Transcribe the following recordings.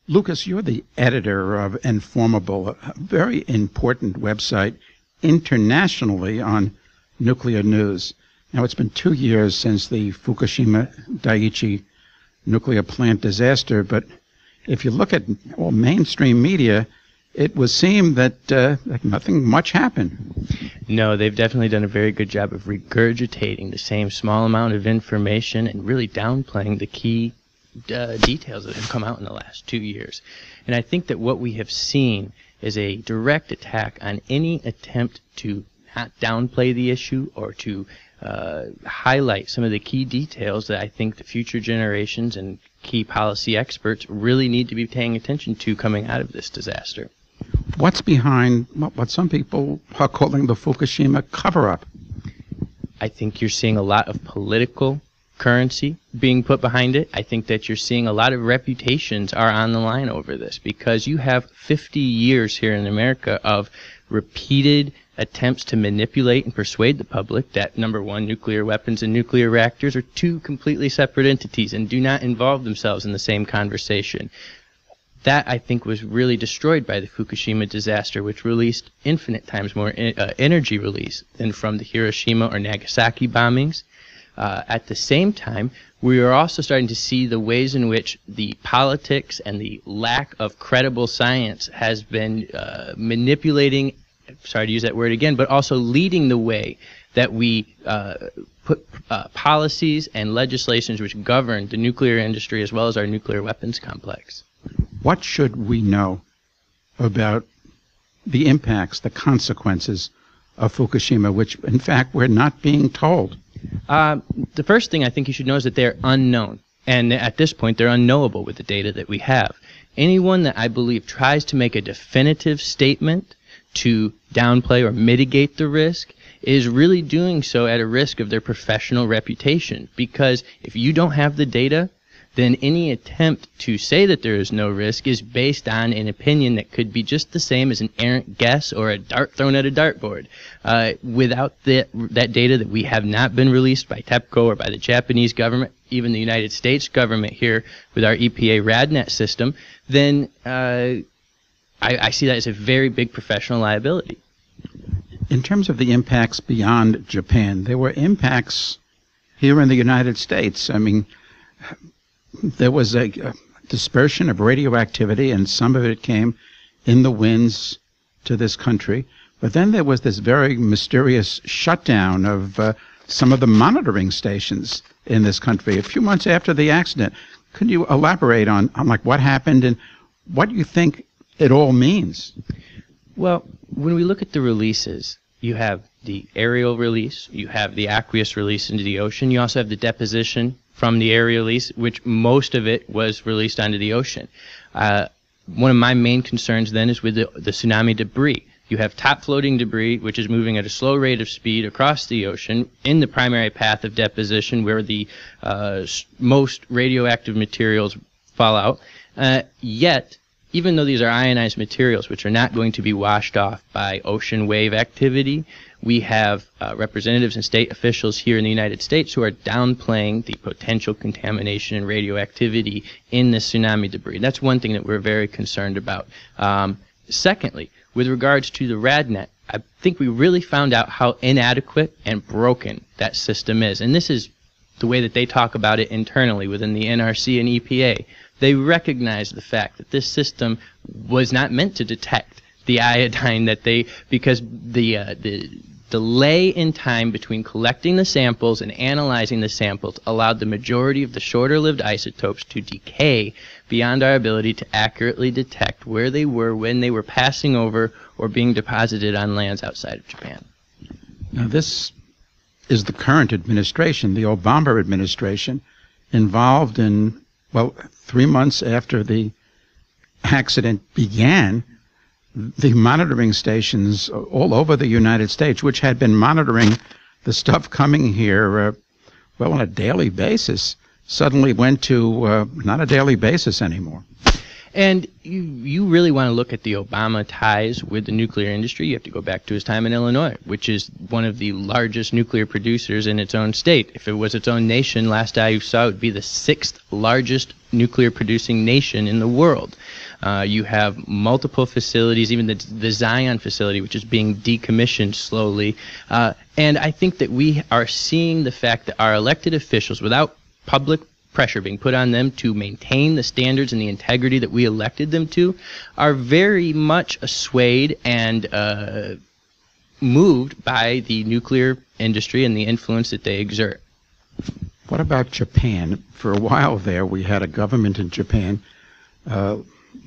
Lucas, you're the editor of Informable, a very important website internationally on nuclear news. Now, it's been 2 years since the Fukushima Daiichi nuclear plant disaster, but if you look at mainstream media, it would seem that nothing much happened. No, they've definitely done a very good job of regurgitating the same small amount of information and really downplaying the key details that have come out in the last 2 years. And I think that what we have seen is a direct attack on any attempt to not downplay the issue or to highlight some of the key details that I think the future generations and key policy experts really need to be paying attention to coming out of this disaster. What's behind what some people are calling the Fukushima cover-up? I think you're seeing a lot of political currency being put behind it. I think that you're seeing a lot of reputations are on the line over this because you have 50 years here in America of repeated attempts to manipulate and persuade the public that, number one, nuclear weapons and nuclear reactors are two completely separate entities and do not involve themselves in the same conversation. That, I think, was really destroyed by the Fukushima disaster, which released infinite times more energy release than from the Hiroshima or Nagasaki bombings. At the same time, we are also starting to see the ways in which the politics and the lack of credible science has been manipulating, sorry to use that word again, but also leading the way that we put policies and legislations which govern the nuclear industry as well as our nuclear weapons complex. What should we know about the impacts, the consequences of Fukushima, which, in fact, we're not being told? The first thing I think you should know is that they're unknown. And at this point, they're unknowable with the data that we have. Anyone that I believe tries to make a definitive statement to downplay or mitigate the risk is really doing so at a risk of their professional reputation. Because if you don't have the data, then any attempt to say that there is no risk is based on an opinion that could be just the same as an errant guess or a dart thrown at a dartboard. Without that data that we have not been released by TEPCO or by the Japanese government, even the United States government here with our EPA RADNet system, then I see that as a very big professional liability. In terms of the impacts beyond Japan, there were impacts here in the United States. I mean, there was a dispersion of radioactivity, and some of it came in the winds to this country. But then there was this very mysterious shutdown of some of the monitoring stations in this country a few months after the accident. Could you elaborate on like what happened and what you think it all means? Well, when we look at the releases, you have the aerial release, you have the aqueous release into the ocean, you also have the deposition from the aerial release, which most of it was released onto the ocean. One of my main concerns then is with the tsunami debris. You have top floating debris, which is moving at a slow rate of speed across the ocean in the primary path of deposition where the most radioactive materials fall out. Yet, even though these are ionized materials, which are not going to be washed off by ocean wave activity, we have representatives and state officials here in the United States who are downplaying the potential contamination and radioactivity in this tsunami debris. That's one thing that we're very concerned about. Secondly, with regards to the RADNet, I think we really found out how inadequate and broken that system is. And this is the way that they talk about it internally within the NRC and EPA. They recognize the fact that this system was not meant to detect the iodine because the delay in time between collecting the samples and analyzing the samples allowed the majority of the shorter-lived isotopes to decay beyond our ability to accurately detect where they were when they were passing over or being deposited on lands outside of Japan. Now, this is the current administration, the Obama administration, involved in, 3 months after the accident began, the monitoring stations all over the United States, which had been monitoring the stuff coming here, on a daily basis, suddenly went to not a daily basis anymore. And you really want to look at the Obama ties with the nuclear industry. You have to go back to his time in Illinois, which is one of the largest nuclear producers in its own state. If it was its own nation, last I saw, it would be the 6th largest nuclear producing nation in the world. You have multiple facilities, even the Zion facility, which is being decommissioned slowly. And I think that we are seeing the fact that our elected officials, without public pressure being put on them to maintain the standards and the integrity that we elected them to, are very much swayed and moved by the nuclear industry and the influence that they exert. What about Japan? For a while there, we had a government in Japan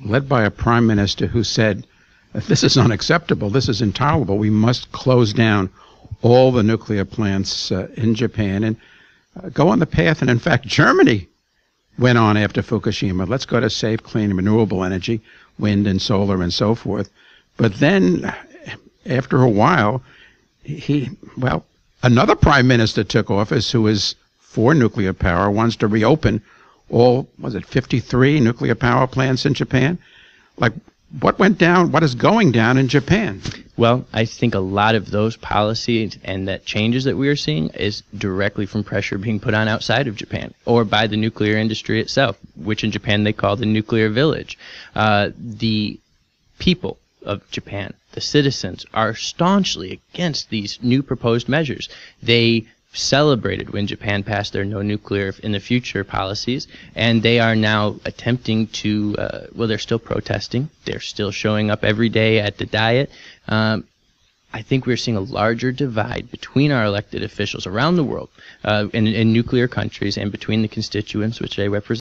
led by a prime minister who said, this is unacceptable, this is intolerable, we must close down all the nuclear plants in Japan and go on the path. And in fact, Germany went on after Fukushima. Let's go to safe, clean, renewable energy, wind and solar and so forth. But then, after a while, another prime minister took office who is for nuclear power, wants to reopen all, 53 nuclear power plants in Japan? Like, what went down, what is going down in Japan? Well, I think a lot of those policies and that changes that we are seeing is directly from pressure being put on outside of Japan or by the nuclear industry itself, which in Japan they call the nuclear village. The people of Japan, the citizens, are staunchly against these new proposed measures. They celebrated when Japan passed their no nuclear in the future policies, and they are now attempting to, they're still protesting. They're still showing up every day at the Diet. I think we're seeing a larger divide between our elected officials around the world in nuclear countries and between the constituents which they represent.